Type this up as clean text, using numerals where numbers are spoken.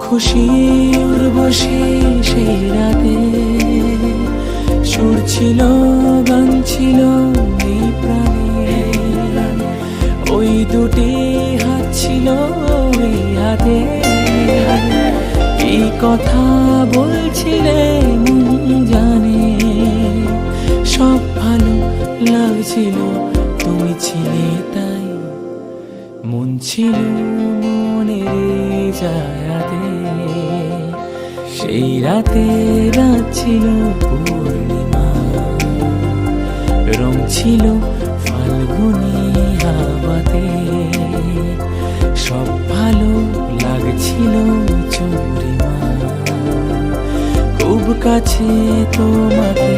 খুশি উর্বশী সেই রাতে, সুর ছিল গান ছিল এই প্রাণে, ওই দুটি হাত ছিল এই হাতে। এই কথা বলছিলে মন জানে, সব ভালো লাগছিল তুমি ছিলে তাই। মন ছিল মনের জায়গাতে, সেই রাতে রাত ছিল পূর্ণিমা, রং ছিল ফাল্গুনি হাওয়াতে, সব ভালো লাগছিল চন্দ্রিমা। খুব কাছে তোমাকে